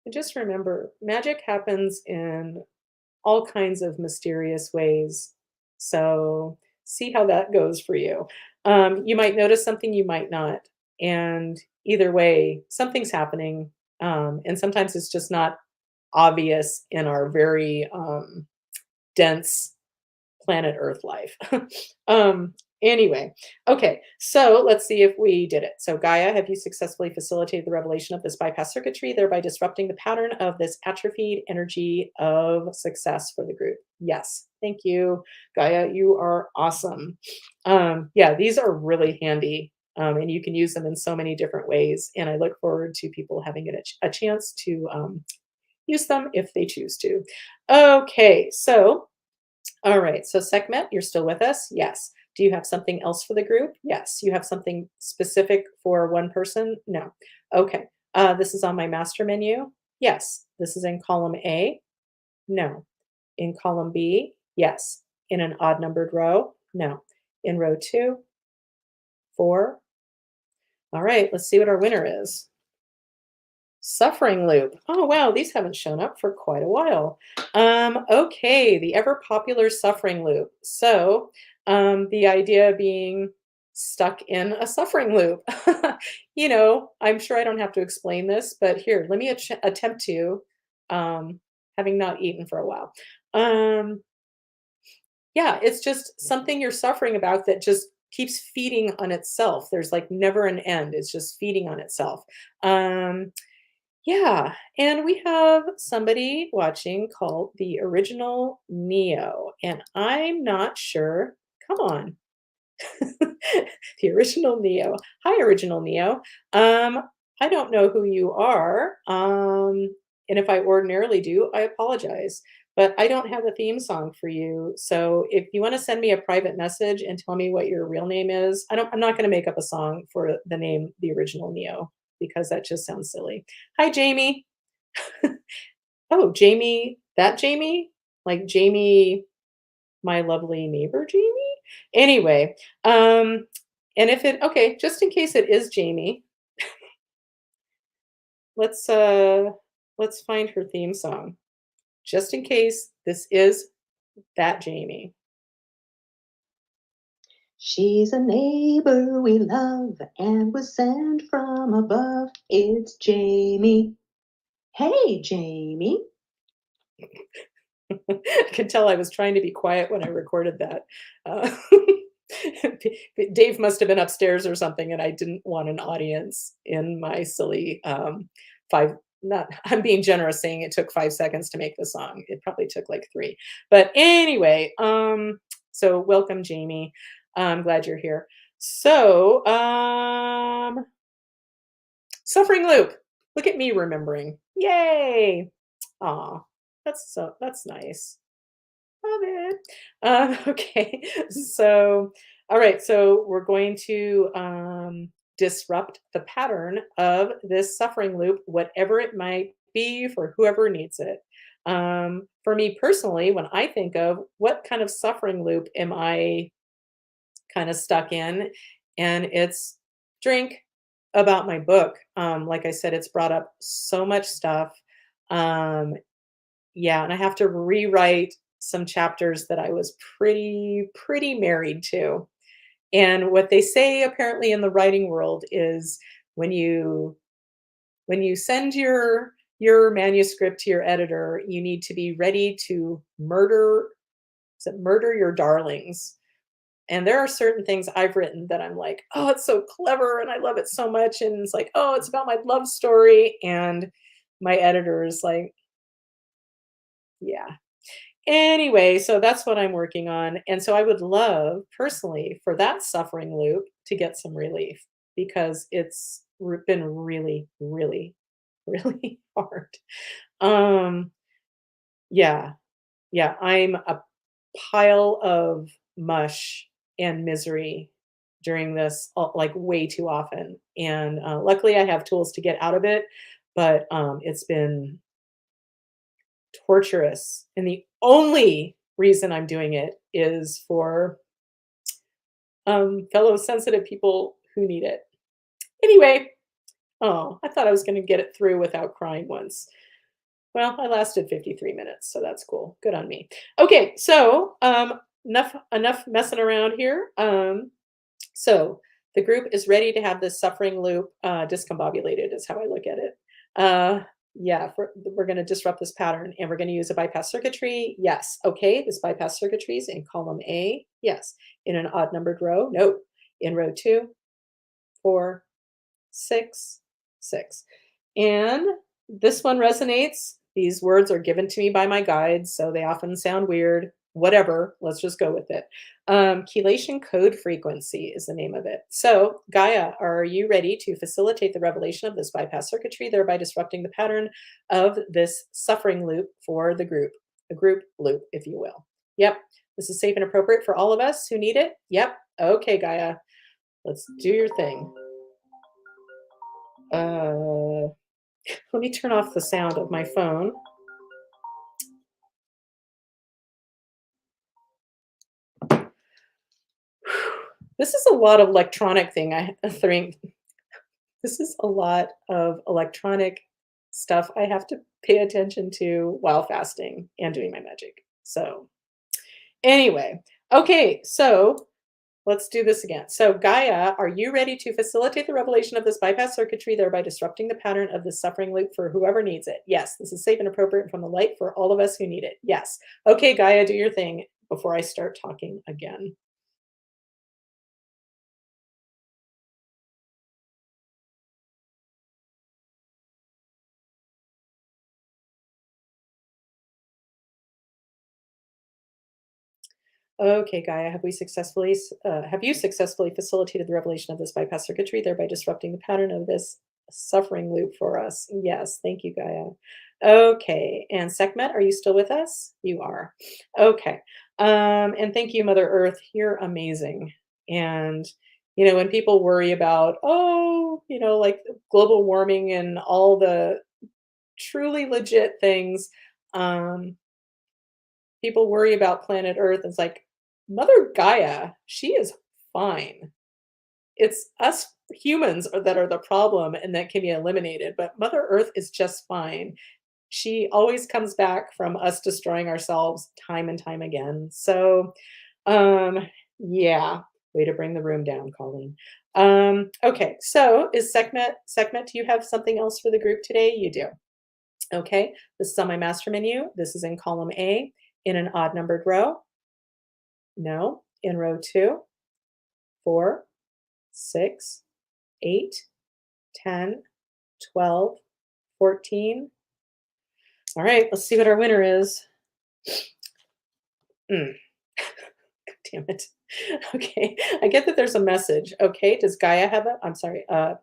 And just remember, magic happens in all kinds of mysterious ways. So see how that goes for you. You might notice something, you might not. And either way, something's happening. And sometimes it's just not obvious in our very dense planet Earth life. um, anyway, okay, so let's see if we did it. So, Gaia, have you successfully facilitated the revelation of this bypass circuitry, thereby disrupting the pattern of this atrophied energy of success for the group? Yes. Thank you, Gaia. You are awesome. Yeah, these are really handy. And you can use them in so many different ways. And I look forward to people having a chance to use them if they choose to. Okay, so all right. So Sekhmet, you're still with us? Yes. Do you have something else for the group? Yes. You have something specific for one person? No. Okay. This is on my master menu? Yes. This is in column A? No. In column B? Yes. in an odd numbered row? No. In row 2, 4. All right, let's see what our winner is. Suffering loop. Oh, wow, these haven't shown up for quite a while. Okay, the ever popular suffering loop. So, the idea being stuck in a suffering loop. I'm sure I don't have to explain this, but here, let me attempt to, having not eaten for a while. Um, yeah, it's just something you're suffering about that just keeps feeding on itself. There's like never an end. It's just feeding on itself. Um, yeah, and we have somebody watching called the original Neo, and I'm not sure. Come on. The original Neo. Hi, original Neo. Um, I don't know who you are. And if I ordinarily do, I apologize. But I don't have a theme song for you. So if you want to send me a private message and tell me what your real name is, I'm not going to make up a song for the name the original Neo because that just sounds silly. Hi, Jamie. Oh, Jamie, that Jamie? Like Jamie, my lovely neighbor Jamie? Anyway, and if it okay, just in case it is Jamie, let's uh let's find her theme song. Just in case this is that Jamie. She's a neighbor we love and was sent from above. It's Jamie. Hey, Jamie. I could tell I was trying to be quiet when I recorded that. Uh, Dave must have been upstairs or something, and I didn't want an audience in my silly 5. Not, I'm being generous saying it took 5 seconds to make the song. It probably took like 3. But anyway, so welcome, Jamie. I'm glad you're here. So, suffering loop. Look at me remembering. Yay! Aw, that's nice. Love it. Okay, so all right, so we're going to disrupt the pattern of this suffering loop, whatever it might be for whoever needs it. For me personally, when I think of what kind of suffering loop am I kind of stuck in, and it's drink about my book. Like I said, it's brought up so much stuff. Um, yeah, and I have to rewrite some chapters that I was pretty married to. And what they say apparently in the writing world is when you send your manuscript to your editor, you need to be ready to murder your darlings. And there are certain things I've written that I'm like, "Oh, it's so clever and I love it so much." And it's like, "Oh, it's about my love story." And my editor is like, "Yeah, anyway, so that's what I'm working on, and so I would love, personally, for that suffering loop to get some relief because it's been really hard. Um, yeah, yeah, I'm a pile of mush and misery during this, like, way too often, and, luckily, I have tools to get out of it, but, it's been torturous, and the only reason I'm doing it is for, fellow sensitive people who need it. Anyway, oh, I thought I was gonna get it through without crying once. Well, I lasted 53 minutes, so that's cool. Good on me. Okay, so, enough messing around here. So the group is ready to have this suffering loop discombobulated, is how I look at it. Yeah, we're going to disrupt this pattern and we're going to use a bypass circuitry. Yes. Okay. This bypass circuitry is in column A. Yes. In an odd numbered row. No. In row 2, 4, 6, 6. And this one resonates. These words are given to me by my guides, so they often sound weird. Whatever, let's just go with it. Chelation code frequency is the name of it. So, Gaia, are you ready to facilitate the revelation of this bypass circuitry, thereby disrupting the pattern of this suffering loop for the group? A group loop, if you will. Yep. This is safe and appropriate for all of us who need it. Yep. Okay, Gaia. Let's do your thing. Let me turn off the sound of my phone. This is a lot of electronic thing I think. This is a lot of electronic stuff I have to pay attention to while fasting and doing my magic. So, anyway, okay, so let's do this again. So, Gaia, are you ready to facilitate the revelation of this bypass circuitry, thereby disrupting the pattern of this suffering loop for whoever needs it? Yes, this is safe and appropriate from the light for all of us who need it. Yes. Okay, Gaia, do your thing before I start talking again. Okay, Gaia, have you successfully facilitated the revelation of this bypass circuitry, thereby disrupting the pattern of this suffering loop for us? Yes, thank you, Gaia. Okay, and Sekhmet, are you still with us? You are. Okay, and thank you, Mother Earth. You're amazing. And when people worry about, oh, like global warming and all the truly legit things, um, people worry about planet Earth. It's like Mother Gaia, she is fine. It's us humans that are the problem and that can be eliminated, but Mother Earth is just fine. She always comes back from us destroying ourselves time and time again. So, um, yeah, way to bring the room down, Colleen. Okay, so is Sekhmet, do you have something else for the group today? You do. Okay, this is on my master menu. This is in column A in an odd numbered row. No, in row 2, 4, 6, 8, 10, 12, 14. All right, let's see what our winner is. Mm. God damn it. Okay, I get that there's a message. Okay, does Gaia have a, I'm sorry, who are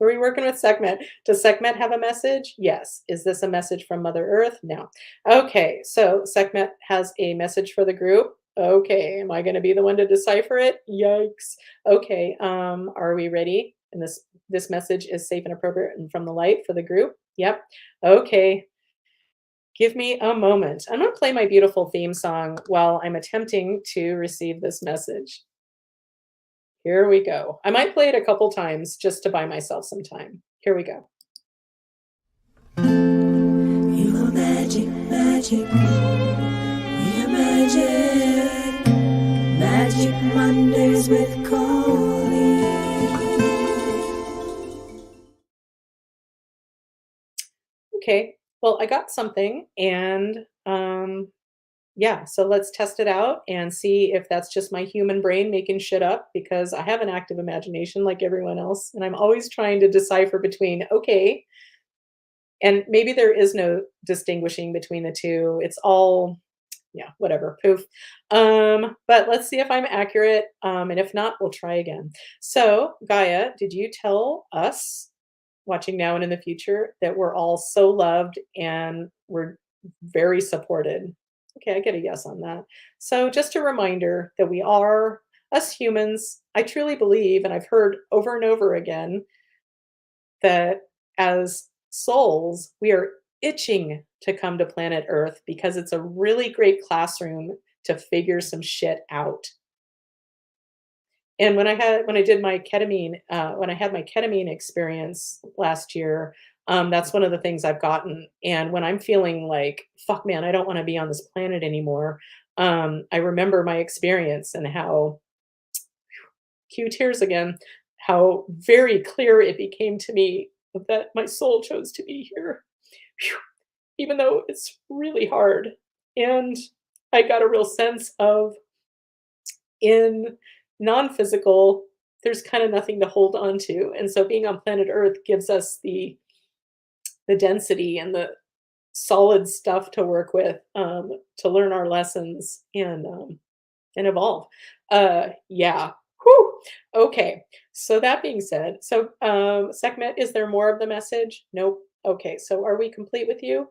we working with? Sekhmet. Does Sekhmet have a message? Yes. Is this a message from Mother Earth? No. Okay, so Sekhmet has a message for the group. Okay, am I going to be the one to decipher it? Yikes. Okay, are we ready? And this message is safe and appropriate and from the light for the group. Yep. Okay. Give me a moment. I'm going to play my beautiful theme song while I'm attempting to receive this message. Here we go. I might play it a couple times just to buy myself some time. Here we go. You are magic, magic. We are magic. Magic Mondays with Colleen. Okay. Well, I got something and yeah, so let's test it out and see if that's just my human brain making shit up because I have an active imagination like everyone else. And I'm always trying to decipher between, okay, and maybe there is no distinguishing between the two. It's all, yeah, whatever, poof. But let's see if I'm accurate. And if not, we'll try again. So, Gaia, did you tell us watching now and in the future that we're all so loved and we're very supported? Okay, I get a yes on that. So, just a reminder that we are, us humans, I truly believe, and I've heard over and over again, that as souls, we are itching to come to planet Earth because it's a really great classroom to figure some shit out. And when I did my ketamine, when I had my ketamine experience last year, that's one of the things I've gotten. And when I'm feeling like, fuck, man, I don't want to be on this planet anymore, I remember my experience and how, cue tears again, how very clear it became to me that my soul chose to be here, Phew. Even though it's really hard. And I got a real sense of in non-physical, there's kind of nothing to hold on to. And so being on planet Earth gives us the density and the solid stuff to work with, to learn our lessons and evolve. Yeah. Whew. Okay. So that being said, so Sekhmet, is there more of the message? Nope. Okay. So are we complete with you?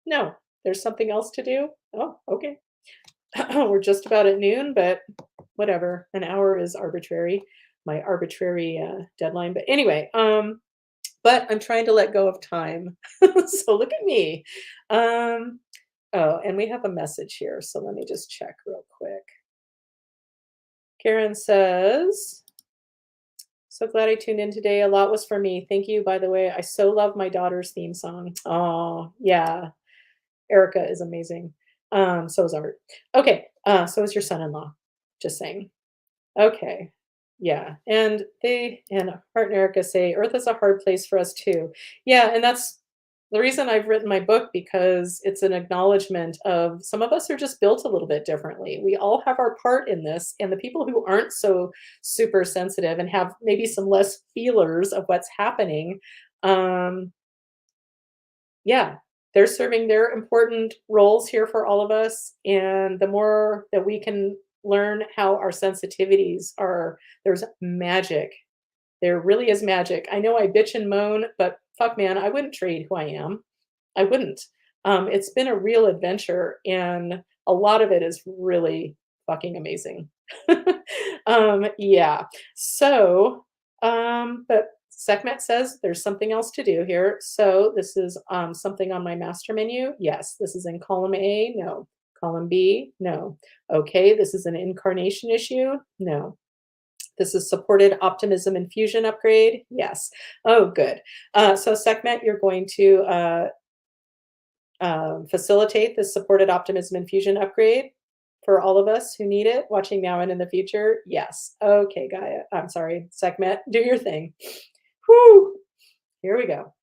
No. There's something else to do? Oh, okay. We're just about at noon, but whatever. An hour is arbitrary, my arbitrary deadline. But anyway, but I'm trying to let go of time. So look at me. Oh, and we have a message here. So let me just check real quick. Karen says, So glad I tuned in today. A lot was for me. Thank you, by the way. I so love my daughter's theme song. Oh, yeah. Erica is amazing. So is Art. Okay, so is your son-in-law. Just saying. Okay. Yeah. And Art and Erica say Earth is a hard place for us too. Yeah, and that's the reason I've written my book because it's an acknowledgement of some of us are just built a little bit differently. We all have our part in this, and the people who aren't so super sensitive and have maybe some less feelers of what's happening, um, yeah, they're serving their important roles here for all of us, and the more that we can learn how our sensitivities are there's magic. There really is magic. I know I bitch and moan, but fuck, man, I wouldn't trade who I am. I wouldn't. It's been a real adventure, and a lot of it is really fucking amazing. Yeah. So, but Sekhmet says there's something else to do here. So this is something on my master menu. Yes. This is in column A. No. Column B. No. Okay. This is an incarnation issue. No. This is supported optimism infusion upgrade. Yes. Oh, good. So Sekhmet, you're going to facilitate this supported optimism infusion upgrade for all of us who need it, watching now and in the future. Yes. Okay, Gaia. I'm sorry, Sekhmet, do your thing. Whew. Here we go.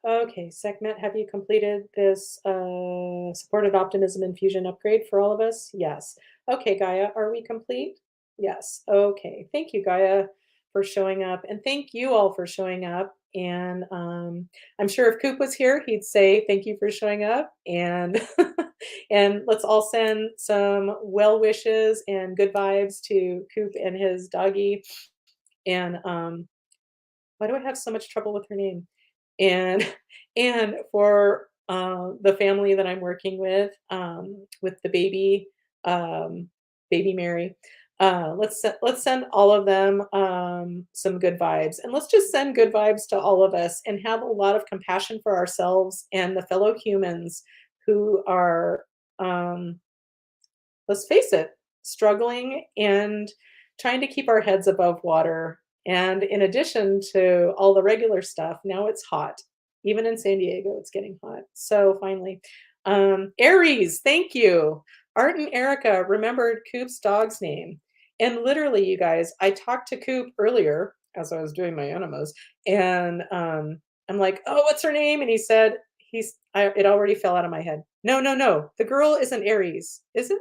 Okay, Sekhmet, have you completed this supported optimism infusion upgrade for all of us? Yes. Okay, Gaia, are we complete? Yes. Okay. Thank you, Gaia, for showing up. And thank you all for showing up. And I'm sure if Koop was here, he'd say thank you for showing up. And and let's all send some well wishes and good vibes to Koop and his doggy. And why do I have so much trouble with her name? And and for, the family that I'm working with the baby, baby Mary, let's send all of them, some good vibes, and let's just send good vibes to all of us and have a lot of compassion for ourselves and the fellow humans who are, let's face it, struggling and trying to keep our heads above water. And in addition to all the regular stuff, now it's hot. Even in San Diego, it's getting hot. So finally, Aries, thank you. Art and Erica remembered Coop's dog's name. And literally, you guys, I talked to Coop earlier as I was doing my enemas, and I'm like, "Oh, what's her name?" And he said, it already fell out of my head. No, no, no. The girl isn't Aries, is it?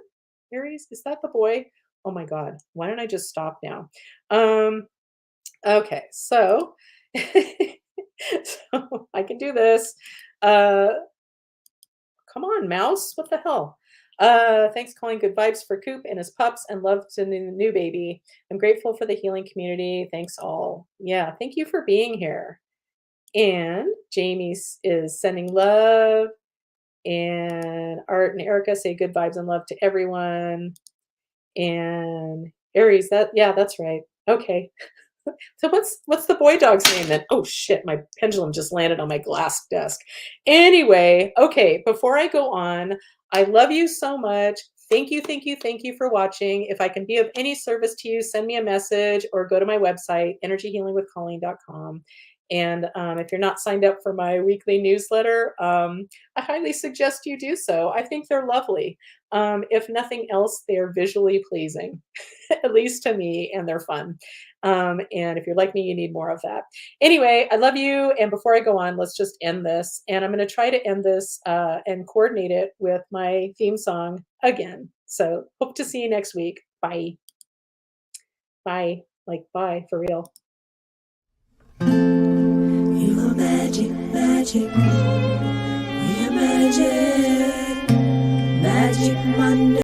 Aries? Is that the boy? Oh my god. Why don't I just stop now? Um, okay, so so I can do this. Uh, come on, mouse. What the hell? Thanks, calling good vibes for Coop and his pups and love to the new baby. I'm grateful for the healing community. Thanks all. Yeah, thank you for being here. And Jamie is sending love. And Art and Erica say good vibes and love to everyone. And Aries, yeah, that's right. Okay. So what's the boy dog's name then? Oh shit, my pendulum just landed on my glass desk. Anyway, okay, before I go on, I love you so much. Thank you, thank you, thank you for watching. If I can be of any service to you, send me a message or go to my website, energyhealingwithcolleen.com. And if you're not signed up for my weekly newsletter, I highly suggest you do so. I think they're lovely. If nothing else, they're visually pleasing, at least to me, and they're fun. And if you're like me, you need more of that. Anyway, I love you. And before I go on, let's just end this. And I'm going to try to end this and coordinate it with my theme song again. So hope to see you next week. Bye. Bye. Like, bye for real. You are magic, magic.